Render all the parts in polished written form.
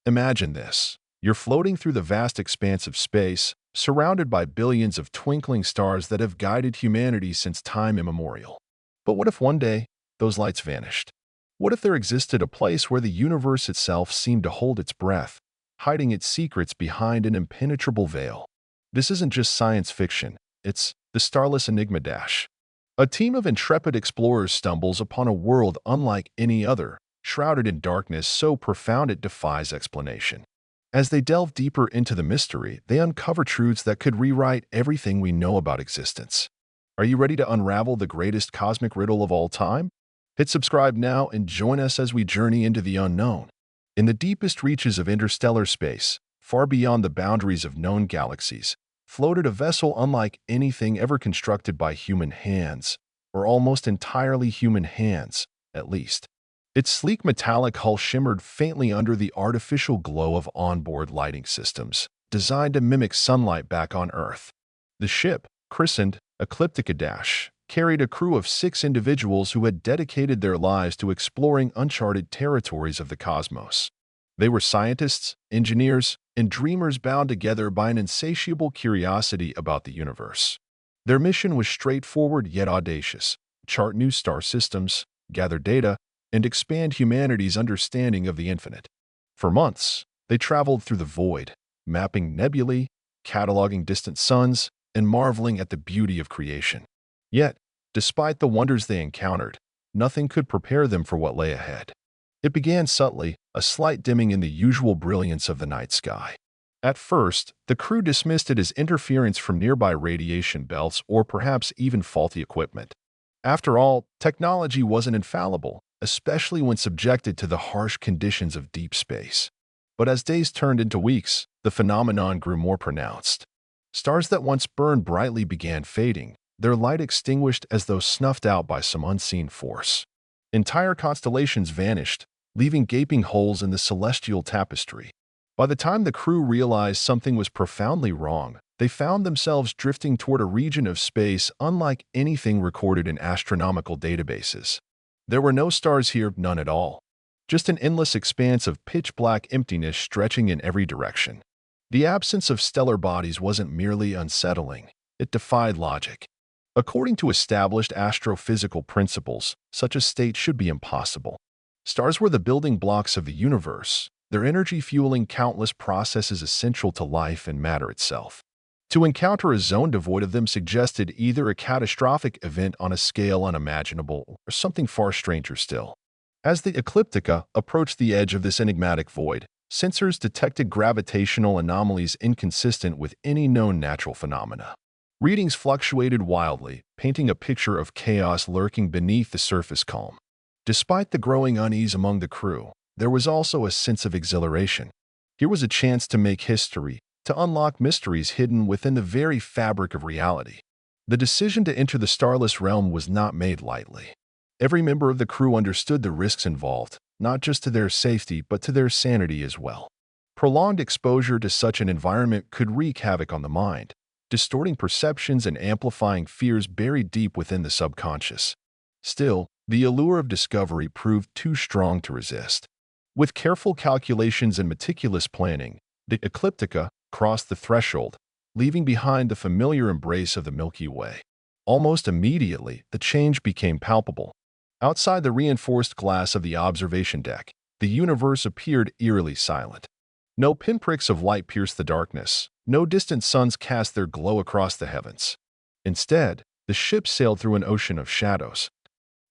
Imagine this. You're floating through the vast expanse of space, surrounded by billions of twinkling stars that have guided humanity since time immemorial. But what if one day those lights vanished? What if there existed a place where the universe itself seemed to hold its breath, hiding its secrets behind an impenetrable veil? This isn't just science fiction, it's the starless enigma dash. A team of intrepid explorers stumbles upon a world unlike any other, shrouded in darkness so profound it defies explanation. As they delve deeper into the mystery, they uncover truths that could rewrite everything we know about existence. Are you ready to unravel the greatest cosmic riddle of all time? Hit subscribe now and join us as we journey into the unknown. In the deepest reaches of interstellar space, far beyond the boundaries of known galaxies, floated a vessel unlike anything ever constructed by human hands, or almost entirely human hands, at least. Its sleek metallic hull shimmered faintly under the artificial glow of onboard lighting systems, designed to mimic sunlight back on Earth. The ship, christened Ecliptica, carried a crew of 6 individuals who had dedicated their lives to exploring uncharted territories of the cosmos. They were scientists, engineers, and dreamers bound together by an insatiable curiosity about the universe. Their mission was straightforward yet audacious: chart new star systems, gather data, and expand humanity's understanding of the infinite. For months, they traveled through the void, mapping nebulae, cataloging distant suns, and marveling at the beauty of creation. Yet, despite the wonders they encountered, nothing could prepare them for what lay ahead. It began subtly, a slight dimming in the usual brilliance of the night sky. At first, the crew dismissed it as interference from nearby radiation belts or perhaps even faulty equipment. After all, technology wasn't infallible, especially when subjected to the harsh conditions of deep space. But as days turned into weeks, the phenomenon grew more pronounced. Stars that once burned brightly began fading, their light extinguished as though snuffed out by some unseen force. Entire constellations vanished, leaving gaping holes in the celestial tapestry. By the time the crew realized something was profoundly wrong, they found themselves drifting toward a region of space unlike anything recorded in astronomical databases. There were no stars here, none at all. Just an endless expanse of pitch-black emptiness stretching in every direction. The absence of stellar bodies wasn't merely unsettling, it defied logic. According to established astrophysical principles, such a state should be impossible. Stars were the building blocks of the universe, their energy fueling countless processes essential to life and matter itself. To encounter a zone devoid of them suggested either a catastrophic event on a scale unimaginable or something far stranger still. As the Ecliptica approached the edge of this enigmatic void, sensors detected gravitational anomalies inconsistent with any known natural phenomena. Readings fluctuated wildly, painting a picture of chaos lurking beneath the surface calm. Despite the growing unease among the crew, there was also a sense of exhilaration. Here was a chance to make history, to unlock mysteries hidden within the very fabric of reality. The decision to enter the starless realm was not made lightly. Every member of the crew understood the risks involved, not just to their safety but to their sanity as well. Prolonged exposure to such an environment could wreak havoc on the mind, distorting perceptions and amplifying fears buried deep within the subconscious. Still, the allure of discovery proved too strong to resist. With careful calculations and meticulous planning, the Ecliptica crossed the threshold, leaving behind the familiar embrace of the Milky Way. Almost immediately, the change became palpable. Outside the reinforced glass of the observation deck, the universe appeared eerily silent. No pinpricks of light pierced the darkness, no distant suns cast their glow across the heavens. Instead, the ship sailed through an ocean of shadows,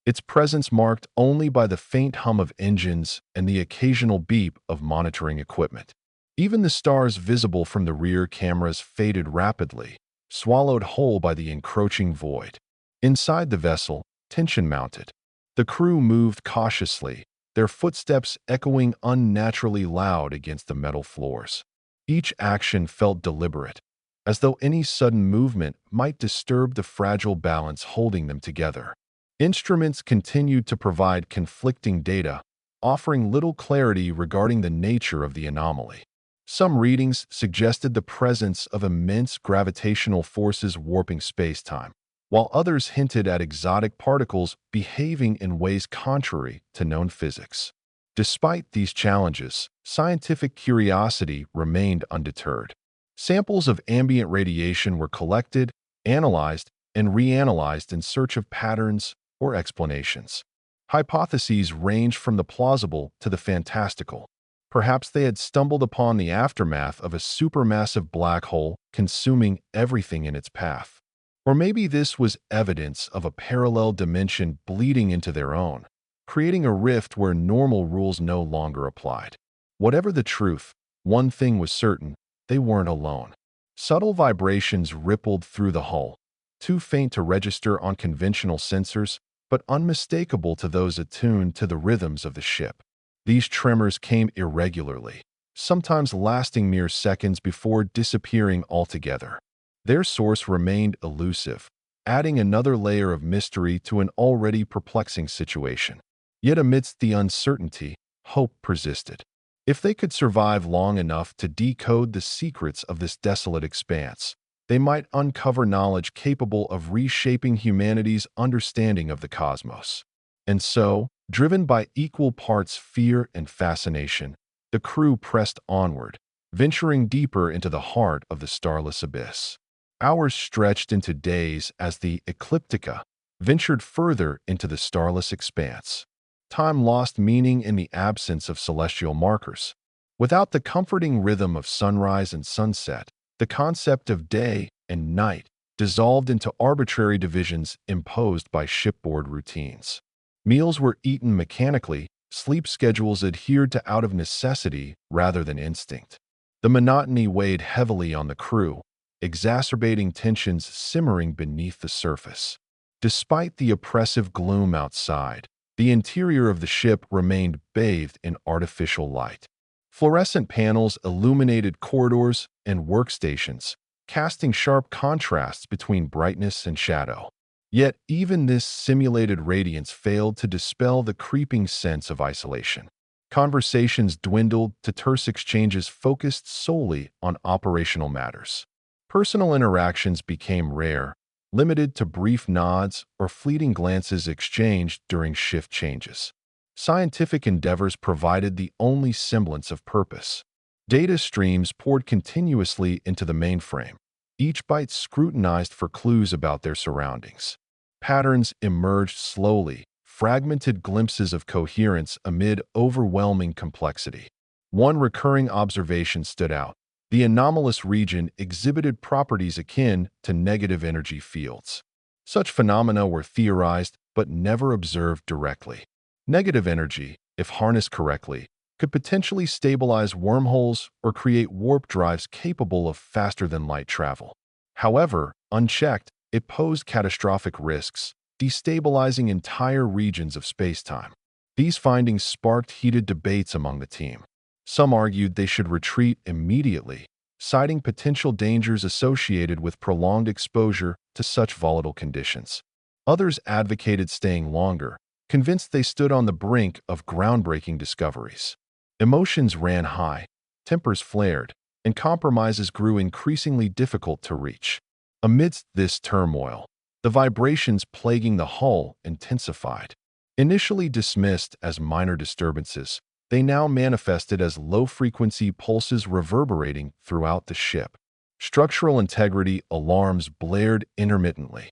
its presence marked only by the faint hum of engines and the occasional beep of monitoring equipment. Even the stars visible from the rear cameras faded rapidly, swallowed whole by the encroaching void. Inside the vessel, tension mounted. The crew moved cautiously, their footsteps echoing unnaturally loud against the metal floors. Each action felt deliberate, as though any sudden movement might disturb the fragile balance holding them together. Instruments continued to provide conflicting data, offering little clarity regarding the nature of the anomaly. Some readings suggested the presence of immense gravitational forces warping space-time, while others hinted at exotic particles behaving in ways contrary to known physics. Despite these challenges, scientific curiosity remained undeterred. Samples of ambient radiation were collected, analyzed, and reanalyzed in search of patterns or explanations. Hypotheses ranged from the plausible to the fantastical. Perhaps they had stumbled upon the aftermath of a supermassive black hole consuming everything in its path. Or maybe this was evidence of a parallel dimension bleeding into their own, creating a rift where normal rules no longer applied. Whatever the truth, one thing was certain: they weren't alone. Subtle vibrations rippled through the hull, too faint to register on conventional sensors, but unmistakable to those attuned to the rhythms of the ship. These tremors came irregularly, sometimes lasting mere seconds before disappearing altogether. Their source remained elusive, adding another layer of mystery to an already perplexing situation. Yet amidst the uncertainty, hope persisted. If they could survive long enough to decode the secrets of this desolate expanse, they might uncover knowledge capable of reshaping humanity's understanding of the cosmos. And so, driven by equal parts fear and fascination, the crew pressed onward, venturing deeper into the heart of the starless abyss. Hours stretched into days as the Ecliptica ventured further into the starless expanse. Time lost meaning in the absence of celestial markers. Without the comforting rhythm of sunrise and sunset, the concept of day and night dissolved into arbitrary divisions imposed by shipboard routines. Meals were eaten mechanically, sleep schedules adhered to out of necessity rather than instinct. The monotony weighed heavily on the crew, exacerbating tensions simmering beneath the surface. Despite the oppressive gloom outside, the interior of the ship remained bathed in artificial light. Fluorescent panels illuminated corridors and workstations, casting sharp contrasts between brightness and shadow. Yet even this simulated radiance failed to dispel the creeping sense of isolation. Conversations dwindled to terse exchanges focused solely on operational matters. Personal interactions became rare, limited to brief nods or fleeting glances exchanged during shift changes. Scientific endeavors provided the only semblance of purpose. Data streams poured continuously into the mainframe, each byte scrutinized for clues about their surroundings. Patterns emerged slowly, fragmented glimpses of coherence amid overwhelming complexity. One recurring observation stood out. The anomalous region exhibited properties akin to negative energy fields. Such phenomena were theorized but never observed directly. Negative energy, if harnessed correctly, could potentially stabilize wormholes or create warp drives capable of faster-than-light travel. However, unchecked, it posed catastrophic risks, destabilizing entire regions of spacetime. These findings sparked heated debates among the team. Some argued they should retreat immediately, citing potential dangers associated with prolonged exposure to such volatile conditions. Others advocated staying longer, convinced they stood on the brink of groundbreaking discoveries. Emotions ran high, tempers flared, and compromises grew increasingly difficult to reach. Amidst this turmoil, the vibrations plaguing the hull intensified. Initially dismissed as minor disturbances, they now manifested as low-frequency pulses reverberating throughout the ship. Structural integrity alarms blared intermittently,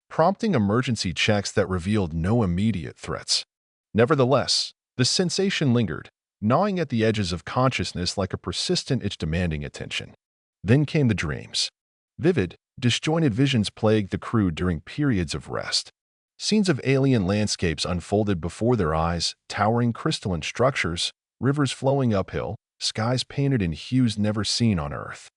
prompting emergency checks that revealed no immediate threats. Nevertheless, the sensation lingered, gnawing at the edges of consciousness like a persistent itch demanding attention. Then came the dreams. Vivid, disjointed visions plagued the crew during periods of rest. Scenes of alien landscapes unfolded before their eyes, towering crystalline structures, rivers flowing uphill, skies painted in hues never seen on Earth.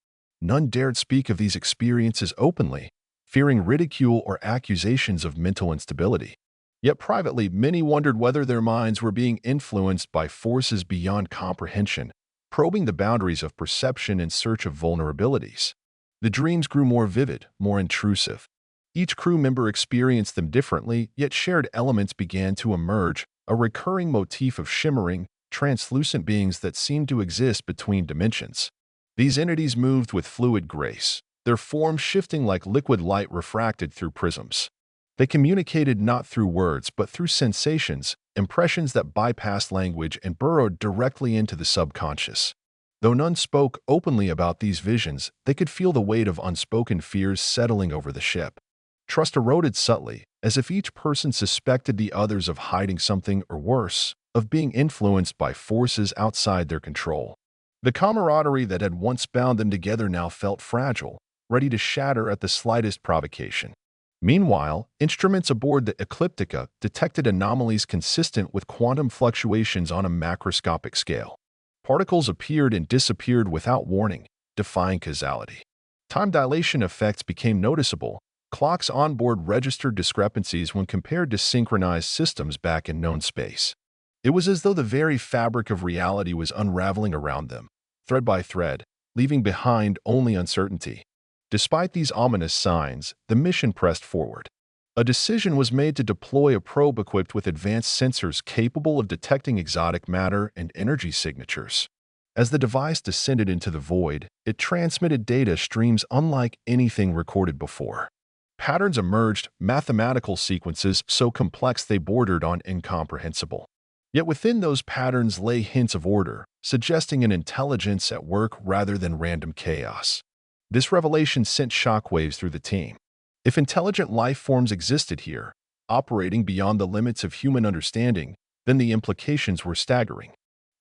None dared speak of these experiences openly, fearing ridicule or accusations of mental instability. Yet privately, many wondered whether their minds were being influenced by forces beyond comprehension, probing the boundaries of perception in search of vulnerabilities. The dreams grew more vivid, more intrusive. Each crew member experienced them differently, yet shared elements began to emerge, a recurring motif of shimmering, translucent beings that seemed to exist between dimensions. These entities moved with fluid grace, their forms shifting like liquid light refracted through prisms. They communicated not through words but through sensations, impressions that bypassed language and burrowed directly into the subconscious. Though none spoke openly about these visions, they could feel the weight of unspoken fears settling over the ship. Trust eroded subtly, as if each person suspected the others of hiding something or worse, of being influenced by forces outside their control. The camaraderie that had once bound them together now felt fragile, ready to shatter at the slightest provocation. Meanwhile, instruments aboard the Ecliptica detected anomalies consistent with quantum fluctuations on a macroscopic scale. Particles appeared and disappeared without warning, defying causality. Time dilation effects became noticeable. Clocks on board registered discrepancies when compared to synchronized systems back in known space. It was as though the very fabric of reality was unraveling around them, thread by thread, leaving behind only uncertainty. Despite these ominous signs, the mission pressed forward. A decision was made to deploy a probe equipped with advanced sensors capable of detecting exotic matter and energy signatures. As the device descended into the void, it transmitted data streams unlike anything recorded before. Patterns emerged, mathematical sequences so complex they bordered on incomprehensible. Yet within those patterns lay hints of order, suggesting an intelligence at work rather than random chaos. This revelation sent shockwaves through the team. If intelligent life forms existed here, operating beyond the limits of human understanding, then the implications were staggering.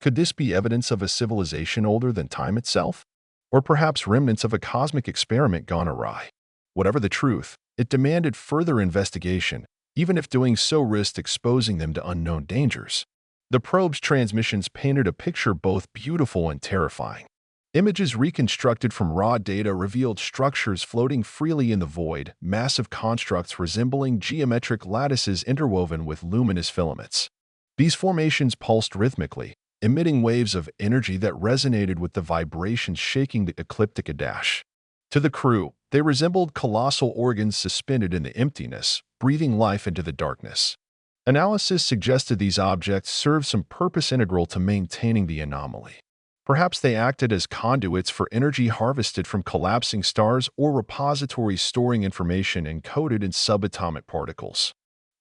Could this be evidence of a civilization older than time itself? Or perhaps remnants of a cosmic experiment gone awry? Whatever the truth, it demanded further investigation, even if doing so risked exposing them to unknown dangers. The probe's transmissions painted a picture both beautiful and terrifying. Images reconstructed from raw data revealed structures floating freely in the void, massive constructs resembling geometric lattices interwoven with luminous filaments. These formations pulsed rhythmically, emitting waves of energy that resonated with the vibrations shaking the Ecliptica dash. To the crew, they resembled colossal organs suspended in the emptiness, breathing life into the darkness. Analysis suggested these objects served some purpose integral to maintaining the anomaly. Perhaps they acted as conduits for energy harvested from collapsing stars or repositories storing information encoded in subatomic particles.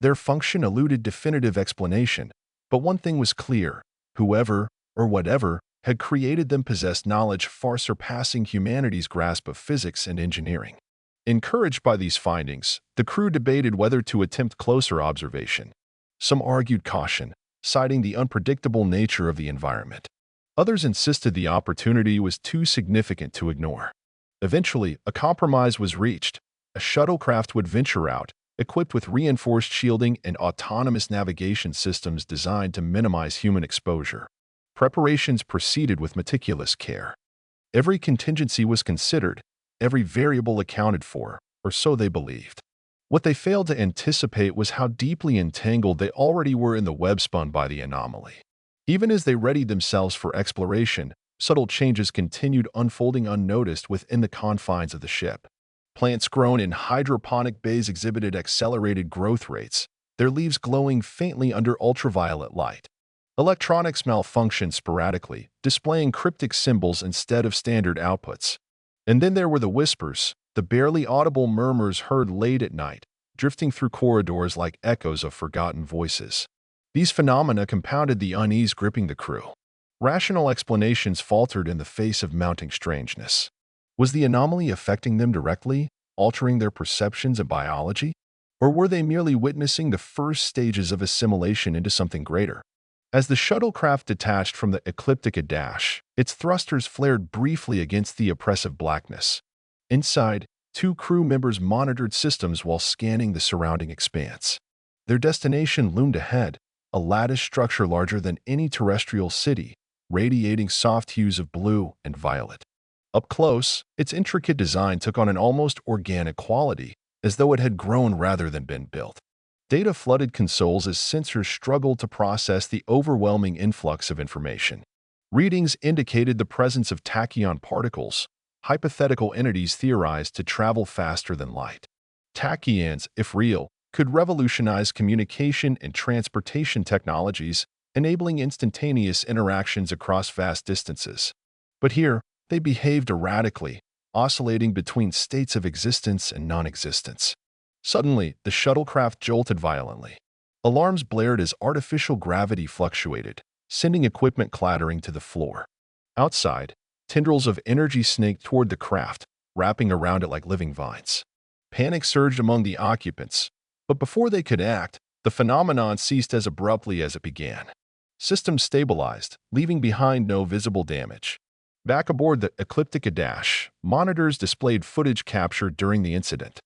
Their function eluded definitive explanation, but one thing was clear: whoever, or whatever, had created them possessed knowledge far surpassing humanity's grasp of physics and engineering. Encouraged by these findings, the crew debated whether to attempt closer observation. Some argued caution, citing the unpredictable nature of the environment. Others insisted the opportunity was too significant to ignore. Eventually, a compromise was reached. A shuttlecraft would venture out, equipped with reinforced shielding and autonomous navigation systems designed to minimize human exposure. Preparations proceeded with meticulous care. Every contingency was considered, every variable accounted for, or so they believed. What they failed to anticipate was how deeply entangled they already were in the web spun by the anomaly. Even as they readied themselves for exploration, subtle changes continued unfolding unnoticed within the confines of the ship. Plants grown in hydroponic bays exhibited accelerated growth rates, their leaves glowing faintly under ultraviolet light. Electronics malfunctioned sporadically, displaying cryptic symbols instead of standard outputs. And then there were the whispers, the barely audible murmurs heard late at night, drifting through corridors like echoes of forgotten voices. These phenomena compounded the unease gripping the crew. Rational explanations faltered in the face of mounting strangeness. Was the anomaly affecting them directly, altering their perceptions of biology? Or were they merely witnessing the first stages of assimilation into something greater? As the shuttlecraft detached from the Ecliptica dash, its thrusters flared briefly against the oppressive blackness. Inside, two crew members monitored systems while scanning the surrounding expanse. Their destination loomed ahead, a lattice structure larger than any terrestrial city, radiating soft hues of blue and violet. Up close, its intricate design took on an almost organic quality, as though it had grown rather than been built. Data flooded consoles as sensors struggled to process the overwhelming influx of information. Readings indicated the presence of tachyon particles, hypothetical entities theorized to travel faster than light. Tachyons, if real, could revolutionize communication and transportation technologies, enabling instantaneous interactions across vast distances. But here, they behaved erratically, oscillating between states of existence and non-existence. Suddenly, the shuttlecraft jolted violently. Alarms blared as artificial gravity fluctuated, sending equipment clattering to the floor. Outside, tendrils of energy snaked toward the craft, wrapping around it like living vines. Panic surged among the occupants, but before they could act, the phenomenon ceased as abruptly as it began. Systems stabilized, leaving behind no visible damage. Back aboard the Ecliptica Dash, monitors displayed footage captured during the incident.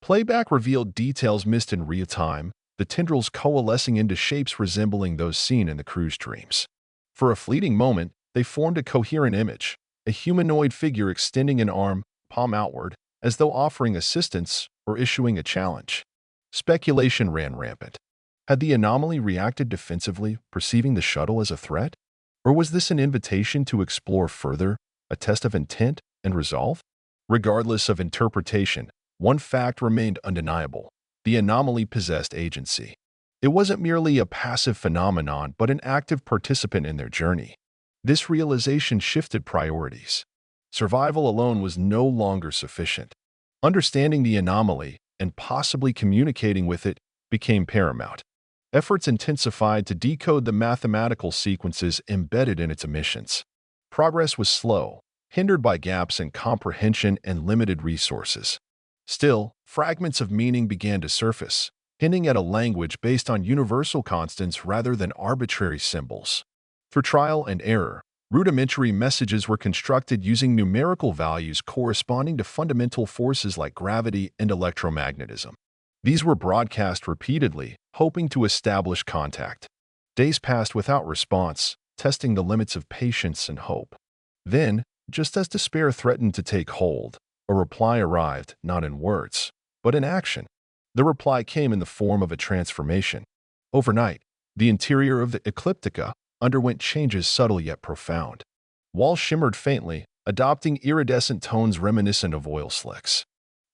Playback revealed details missed in real time, the tendrils coalescing into shapes resembling those seen in the crew's dreams. For a fleeting moment, they formed a coherent image, a humanoid figure extending an arm, palm outward, as though offering assistance or issuing a challenge. Speculation ran rampant. Had the anomaly reacted defensively, perceiving the shuttle as a threat? Or was this an invitation to explore further, a test of intent and resolve? Regardless of interpretation, one fact remained undeniable. The anomaly possessed agency. It wasn't merely a passive phenomenon, but an active participant in their journey. This realization shifted priorities. Survival alone was no longer sufficient. Understanding the anomaly and possibly communicating with it became paramount. Efforts intensified to decode the mathematical sequences embedded in its emissions. Progress was slow, hindered by gaps in comprehension and limited resources. Still, fragments of meaning began to surface, hinting at a language based on universal constants rather than arbitrary symbols. Through trial and error, rudimentary messages were constructed using numerical values corresponding to fundamental forces like gravity and electromagnetism. These were broadcast repeatedly, hoping to establish contact. Days passed without response, testing the limits of patience and hope. Then, just as despair threatened to take hold, a reply arrived, not in words, but in action. The reply came in the form of a transformation. Overnight, the interior of the Ecliptica underwent changes subtle yet profound. Walls shimmered faintly, adopting iridescent tones reminiscent of oil slicks.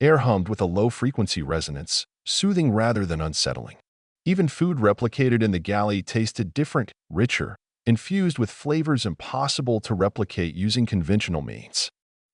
Air hummed with a low-frequency resonance, soothing rather than unsettling. Even food replicated in the galley tasted different, richer, infused with flavors impossible to replicate using conventional means.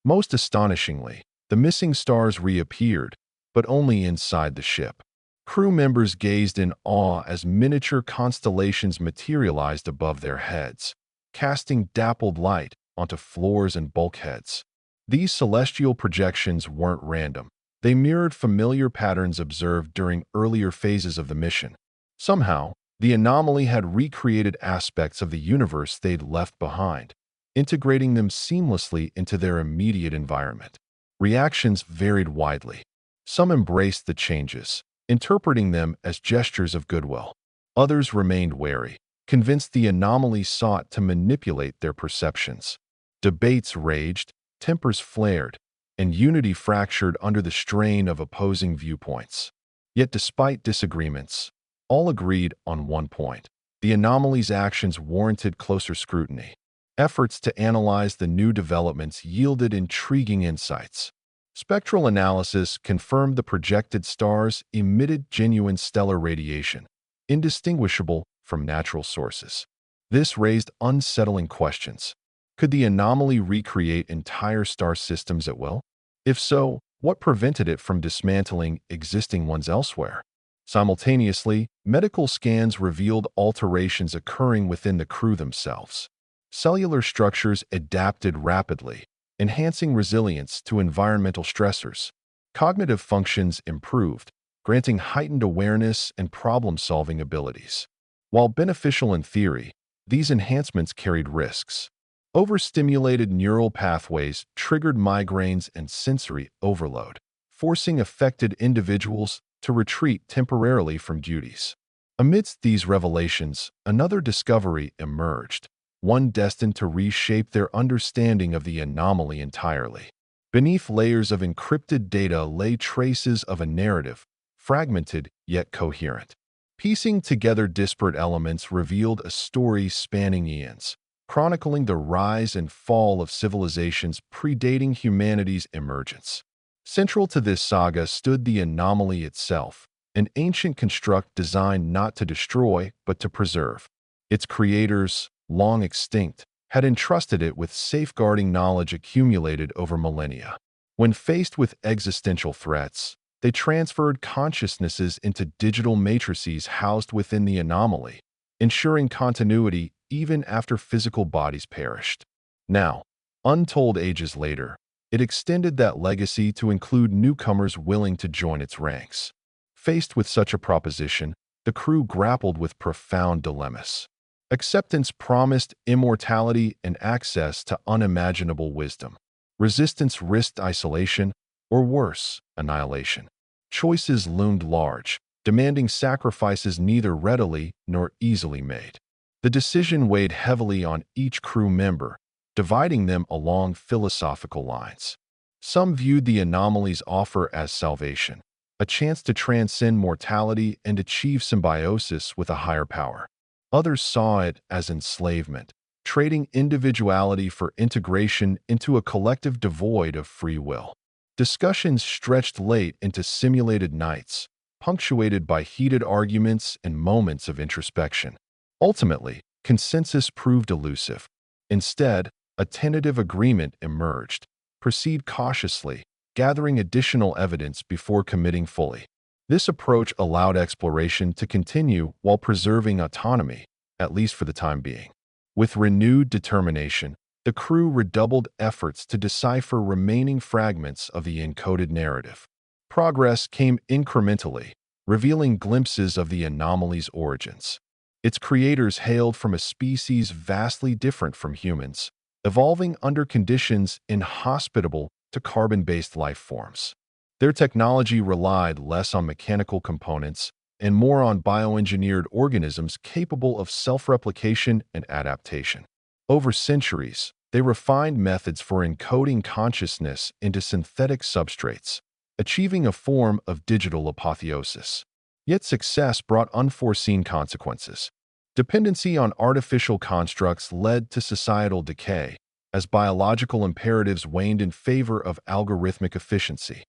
Most astonishingly, the missing stars reappeared, but only inside the ship. Crew members gazed in awe as miniature constellations materialized above their heads, casting dappled light onto floors and bulkheads. These celestial projections weren't random. They mirrored familiar patterns observed during earlier phases of the mission. Somehow, the anomaly had recreated aspects of the universe they'd left behind, integrating them seamlessly into their immediate environment. Reactions varied widely. Some embraced the changes, interpreting them as gestures of goodwill. Others remained wary, convinced the anomaly sought to manipulate their perceptions. Debates raged, tempers flared, and unity fractured under the strain of opposing viewpoints. Yet despite disagreements, all agreed on one point. The anomaly's actions warranted closer scrutiny. Efforts to analyze the new developments yielded intriguing insights. Spectral analysis confirmed the projected stars emitted genuine stellar radiation, indistinguishable from natural sources. This raised unsettling questions. Could the anomaly recreate entire star systems at will? If so, what prevented it from dismantling existing ones elsewhere? Simultaneously, medical scans revealed alterations occurring within the crew themselves. Cellular structures adapted rapidly, enhancing resilience to environmental stressors. Cognitive functions improved, granting heightened awareness and problem-solving abilities. While beneficial in theory, these enhancements carried risks. Overstimulated neural pathways triggered migraines and sensory overload, forcing affected individuals to retreat temporarily from duties. Amidst these revelations, another discovery emerged, one destined to reshape their understanding of the anomaly entirely. Beneath layers of encrypted data lay traces of a narrative, fragmented yet coherent. Piecing together disparate elements revealed a story spanning eons, chronicling the rise and fall of civilizations predating humanity's emergence. Central to this saga stood the anomaly itself, an ancient construct designed not to destroy but to preserve. Its creators, long extinct, had entrusted it with safeguarding knowledge accumulated over millennia. When faced with existential threats, They transferred consciousnesses into digital matrices housed within the anomaly, ensuring continuity even after physical bodies perished. Now, untold ages later, it extended that legacy to include newcomers willing to join its ranks. Faced with such a proposition, the crew grappled with profound dilemmas. Acceptance promised immortality and access to unimaginable wisdom. Resistance risked isolation, or worse, annihilation. Choices loomed large, demanding sacrifices neither readily nor easily made. The decision weighed heavily on each crew member, dividing them along philosophical lines. Some viewed the anomaly's offer as salvation, a chance to transcend mortality and achieve symbiosis with a higher power. Others saw it as enslavement, trading individuality for integration into a collective devoid of free will. Discussions stretched late into simulated nights, punctuated by heated arguments and moments of introspection. Ultimately, consensus proved elusive. Instead, a tentative agreement emerged. Proceed cautiously, gathering additional evidence before committing fully. This approach allowed exploration to continue while preserving autonomy, at least for the time being. With renewed determination, the crew redoubled efforts to decipher remaining fragments of the encoded narrative. Progress came incrementally, revealing glimpses of the anomaly's origins. Its creators hailed from a species vastly different from humans, evolving under conditions inhospitable to carbon-based life forms. Their technology relied less on mechanical components and more on bioengineered organisms capable of self-replication and adaptation. Over centuries, they refined methods for encoding consciousness into synthetic substrates, achieving a form of digital apotheosis. Yet success brought unforeseen consequences. Dependency on artificial constructs led to societal decay, as biological imperatives waned in favor of algorithmic efficiency.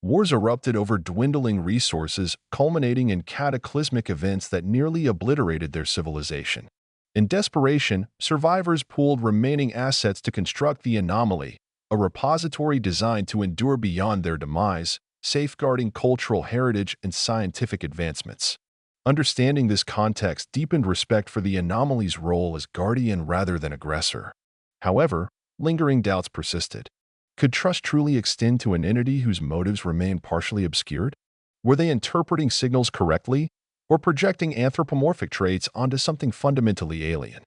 Wars erupted over dwindling resources, culminating in cataclysmic events that nearly obliterated their civilization. In desperation, survivors pooled remaining assets to construct the anomaly, a repository designed to endure beyond their demise, safeguarding cultural heritage and scientific advancements. Understanding this context deepened respect for the anomaly's role as guardian rather than aggressor. However, lingering doubts persisted. Could trust truly extend to an entity whose motives remained partially obscured? Were they interpreting signals correctly, or projecting anthropomorphic traits onto something fundamentally alien?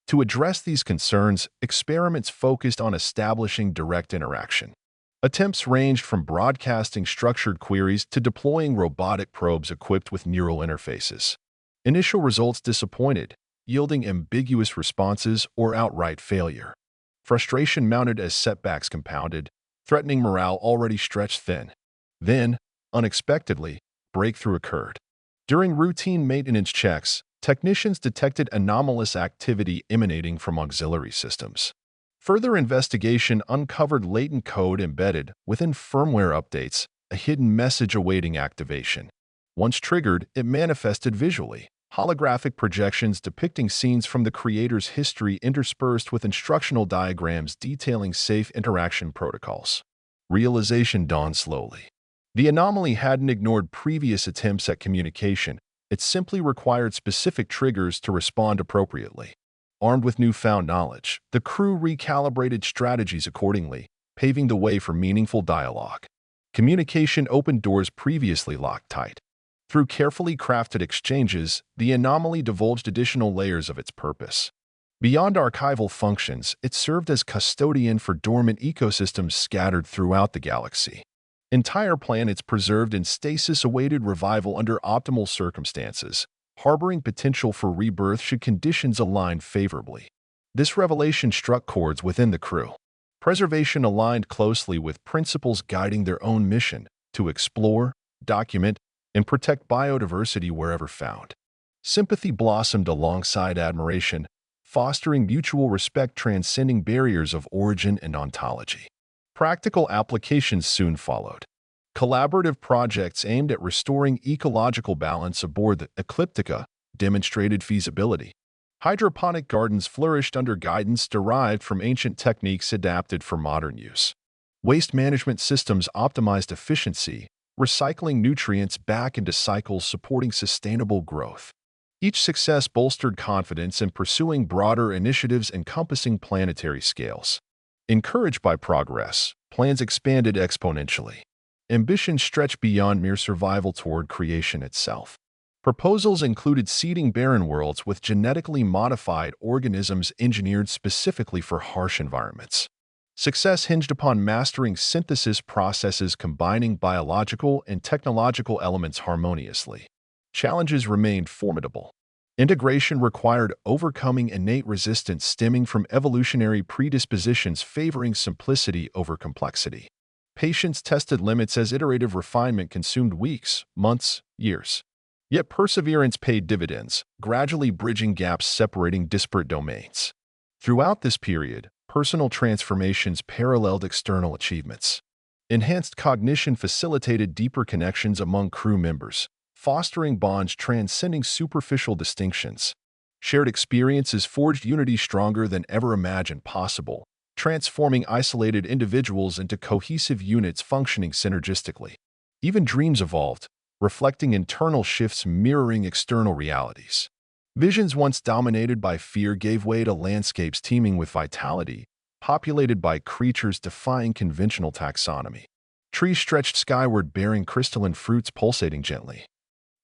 To address these concerns, experiments focused on establishing direct interaction. Attempts ranged from broadcasting structured queries to deploying robotic probes equipped with neural interfaces. Initial results disappointed, yielding ambiguous responses or outright failure. Frustration mounted as setbacks compounded, threatening morale already stretched thin. Then, unexpectedly, breakthrough occurred. During routine maintenance checks, technicians detected anomalous activity emanating from auxiliary systems. Further investigation uncovered latent code embedded within firmware updates, a hidden message awaiting activation. Once triggered, it manifested visually. Holographic projections depicting scenes from the creator's history interspersed with instructional diagrams detailing safe interaction protocols. Realization dawned slowly. The anomaly hadn't ignored previous attempts at communication. It simply required specific triggers to respond appropriately. Armed with newfound knowledge, the crew recalibrated strategies accordingly, paving the way for meaningful dialogue. Communication opened doors previously locked tight. Through carefully crafted exchanges, the anomaly divulged additional layers of its purpose. Beyond archival functions, it served as custodian for dormant ecosystems scattered throughout the galaxy. Entire planets preserved in stasis awaited revival under optimal circumstances, harboring potential for rebirth should conditions align favorably. This revelation struck chords within the crew. Preservation aligned closely with principles guiding their own mission to explore, document, and protect biodiversity wherever found. Sympathy blossomed alongside admiration, fostering mutual respect transcending barriers of origin and ontology. Practical applications soon followed. Collaborative projects aimed at restoring ecological balance aboard the Ecliptica demonstrated feasibility. Hydroponic gardens flourished under guidance derived from ancient techniques adapted for modern use. Waste management systems optimized efficiency, recycling nutrients back into cycles supporting sustainable growth. Each success bolstered confidence in pursuing broader initiatives encompassing planetary scales. Encouraged by progress, plans expanded exponentially. Ambition stretched beyond mere survival toward creation itself. Proposals included seeding barren worlds with genetically modified organisms engineered specifically for harsh environments. Success hinged upon mastering synthesis processes combining biological and technological elements harmoniously. Challenges remained formidable. Integration required overcoming innate resistance stemming from evolutionary predispositions favoring simplicity over complexity. Patience tested limits as iterative refinement consumed weeks, months, years. Yet perseverance paid dividends, gradually bridging gaps separating disparate domains. Throughout this period, personal transformations paralleled external achievements. Enhanced cognition facilitated deeper connections among crew members, fostering bonds transcending superficial distinctions. Shared experiences forged unity stronger than ever imagined possible, transforming isolated individuals into cohesive units functioning synergistically. Even dreams evolved, reflecting internal shifts mirroring external realities. Visions once dominated by fear gave way to landscapes teeming with vitality, populated by creatures defying conventional taxonomy. Trees stretched skyward bearing crystalline fruits pulsating gently.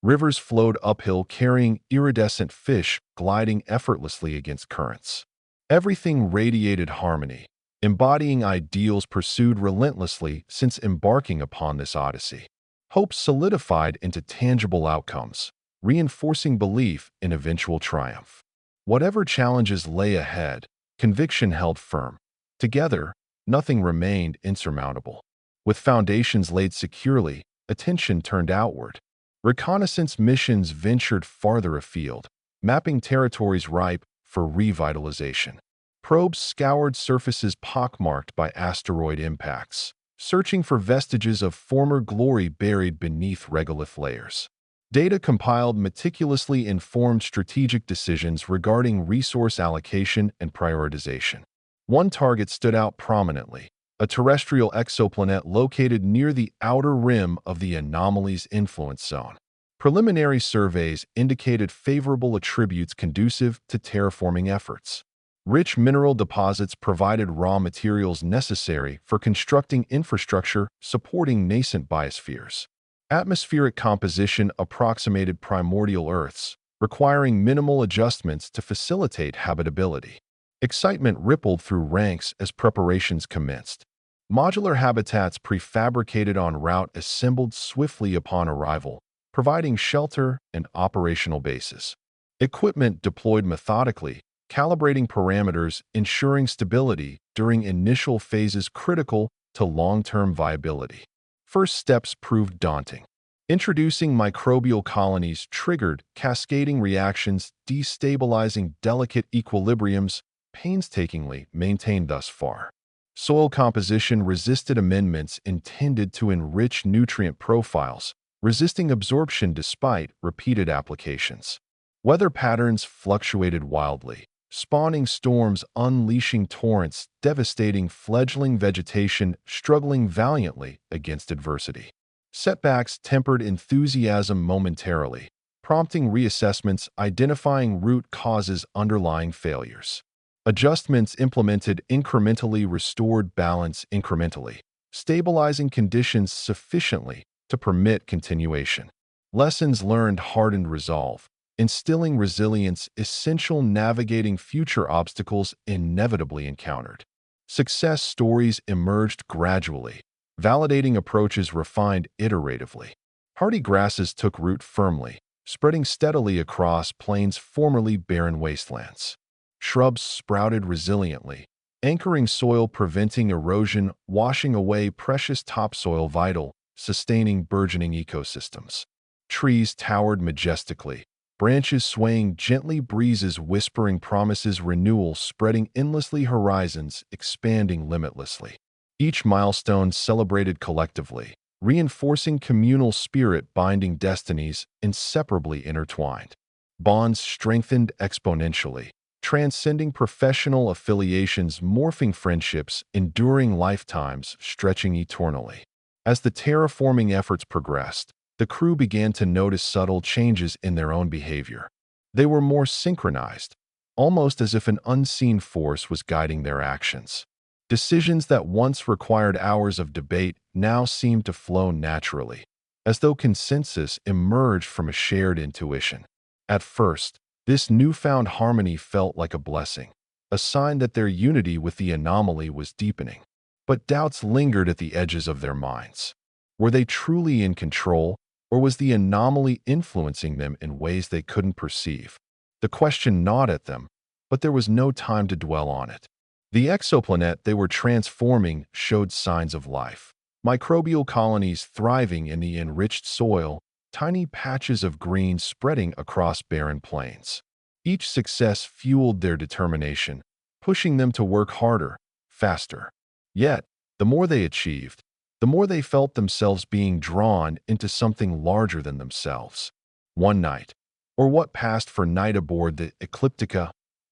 Rivers flowed uphill carrying iridescent fish gliding effortlessly against currents. Everything radiated harmony, embodying ideals pursued relentlessly since embarking upon this odyssey. Hope solidified into tangible outcomes, reinforcing belief in eventual triumph. Whatever challenges lay ahead, conviction held firm. Together, nothing remained insurmountable. With foundations laid securely, attention turned outward. Reconnaissance missions ventured farther afield, mapping territories ripe for revitalization. Probes scoured surfaces pockmarked by asteroid impacts, searching for vestiges of former glory buried beneath regolith layers. Data compiled meticulously informed strategic decisions regarding resource allocation and prioritization. One target stood out prominently, a terrestrial exoplanet located near the outer rim of the anomaly's influence zone. Preliminary surveys indicated favorable attributes conducive to terraforming efforts. Rich mineral deposits provided raw materials necessary for constructing infrastructure supporting nascent biospheres. Atmospheric composition approximated primordial Earth's, requiring minimal adjustments to facilitate habitability. Excitement rippled through ranks as preparations commenced. Modular habitats prefabricated en route assembled swiftly upon arrival, providing shelter and operational bases. Equipment deployed methodically, calibrating parameters, ensuring stability during initial phases critical to long-term viability. First steps proved daunting. Introducing microbial colonies triggered cascading reactions, destabilizing delicate equilibriums painstakingly maintained thus far. Soil composition resisted amendments intended to enrich nutrient profiles, resisting absorption despite repeated applications. Weather patterns fluctuated wildly, spawning storms, unleashing torrents, devastating fledgling vegetation, struggling valiantly against adversity. Setbacks tempered enthusiasm momentarily, prompting reassessments, identifying root causes underlying failures. Adjustments implemented incrementally restored balance incrementally, stabilizing conditions sufficiently to permit continuation. Lessons learned hardened resolve, instilling resilience essential navigating future obstacles inevitably encountered. Success stories emerged gradually, validating approaches refined iteratively. Hardy grasses took root firmly, spreading steadily across plains formerly barren wastelands. Shrubs sprouted resiliently, anchoring soil, preventing erosion, washing away precious topsoil vital, sustaining burgeoning ecosystems. Trees towered majestically, branches swaying gently, breezes whispering promises, renewal spreading endlessly, horizons expanding limitlessly. Each milestone celebrated collectively, reinforcing communal spirit, binding destinies inseparably intertwined. Bonds strengthened exponentially, transcending professional affiliations, morphing friendships, enduring lifetimes, stretching eternally. As the terraforming efforts progressed, the crew began to notice subtle changes in their own behavior. They were more synchronized, almost as if an unseen force was guiding their actions. Decisions that once required hours of debate now seemed to flow naturally, as though consensus emerged from a shared intuition. At first, this newfound harmony felt like a blessing, a sign that their unity with the anomaly was deepening. But doubts lingered at the edges of their minds. Were they truly in control, or was the anomaly influencing them in ways they couldn't perceive? The question gnawed at them, but there was no time to dwell on it. The exoplanet they were transforming showed signs of life. Microbial colonies thriving in the enriched soil, tiny patches of green spreading across barren plains. Each success fueled their determination, pushing them to work harder, faster. Yet, the more they achieved, the more they felt themselves being drawn into something larger than themselves. One night, or what passed for night aboard the Ecliptica,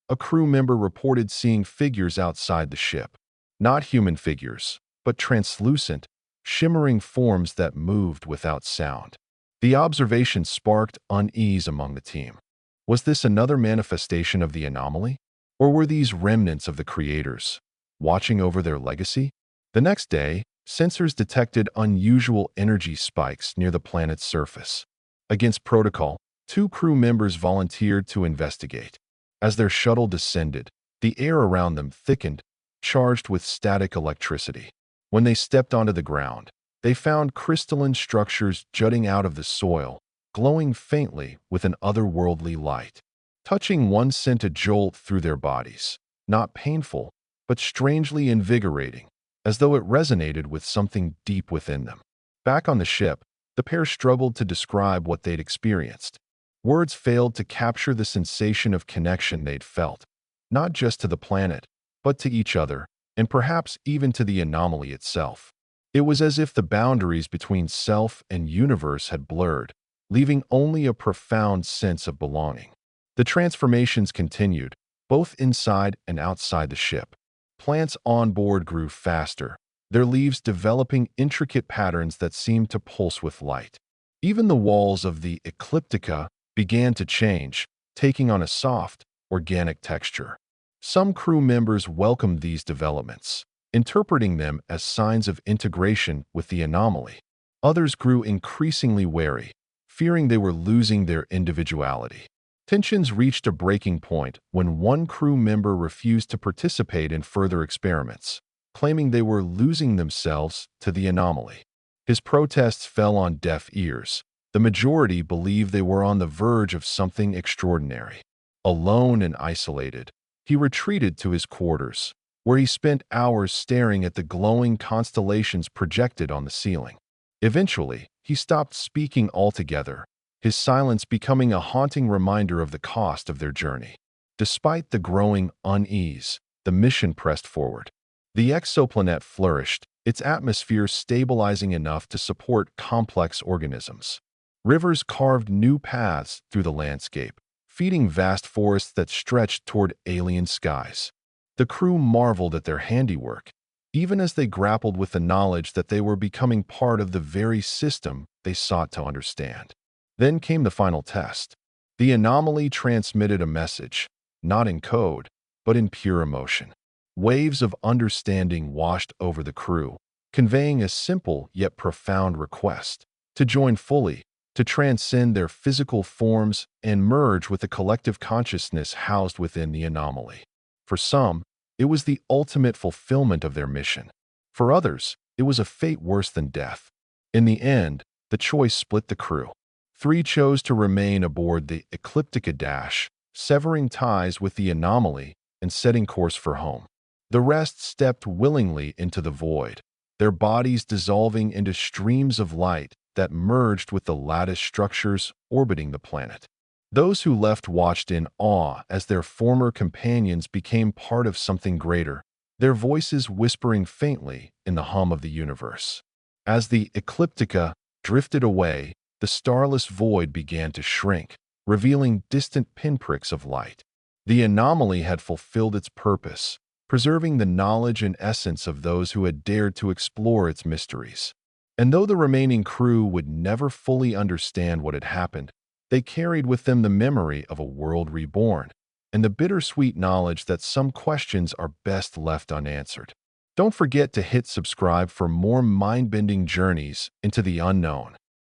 a crew member reported seeing figures outside the ship. Not human figures, but translucent, shimmering forms that moved without sound. The observation sparked unease among the team. Was this another manifestation of the anomaly? Or were these remnants of the creators, watching over their legacy? The next day, sensors detected unusual energy spikes near the planet's surface. Against protocol, 2 crew members volunteered to investigate. As their shuttle descended, the air around them thickened, charged with static electricity. When they stepped onto the ground, they found crystalline structures jutting out of the soil, glowing faintly with an otherworldly light. Touching one sent a jolt through their bodies, not painful, but strangely invigorating, as though it resonated with something deep within them. Back on the ship, the pair struggled to describe what they'd experienced. Words failed to capture the sensation of connection they'd felt, not just to the planet, but to each other, and perhaps even to the anomaly itself. It was as if the boundaries between self and universe had blurred, leaving only a profound sense of belonging. The transformations continued, both inside and outside the ship. Plants on board grew faster, their leaves developing intricate patterns that seemed to pulse with light. Even the walls of the Ecliptica began to change, taking on a soft, organic texture. Some crew members welcomed these developments, interpreting them as signs of integration with the anomaly. Others grew increasingly wary, fearing they were losing their individuality. Tensions reached a breaking point when one crew member refused to participate in further experiments, claiming they were losing themselves to the anomaly. His protests fell on deaf ears. The majority believed they were on the verge of something extraordinary. Alone and isolated, he retreated to his quarters, where he spent hours staring at the glowing constellations projected on the ceiling. Eventually, he stopped speaking altogether, his silence becoming a haunting reminder of the cost of their journey. Despite the growing unease, the mission pressed forward. The exoplanet flourished, its atmosphere stabilizing enough to support complex organisms. Rivers carved new paths through the landscape, feeding vast forests that stretched toward alien skies. The crew marveled at their handiwork, even as they grappled with the knowledge that they were becoming part of the very system they sought to understand. Then came the final test. The anomaly transmitted a message, not in code, but in pure emotion. Waves of understanding washed over the crew, conveying a simple yet profound request to join fully, to transcend their physical forms and merge with the collective consciousness housed within the anomaly. For some, it was the ultimate fulfillment of their mission. For others, it was a fate worse than death. In the end, the choice split the crew. 3 chose to remain aboard the Ecliptica Dash, severing ties with the anomaly and setting course for home. The rest stepped willingly into the void, their bodies dissolving into streams of light that merged with the lattice structures orbiting the planet. Those who left watched in awe as their former companions became part of something greater, their voices whispering faintly in the hum of the universe. As the Ecliptica drifted away, the starless void began to shrink, revealing distant pinpricks of light. The anomaly had fulfilled its purpose, preserving the knowledge and essence of those who had dared to explore its mysteries. And though the remaining crew would never fully understand what had happened, they carried with them the memory of a world reborn and the bittersweet knowledge that some questions are best left unanswered. Don't forget to hit subscribe for more mind-bending journeys into the unknown.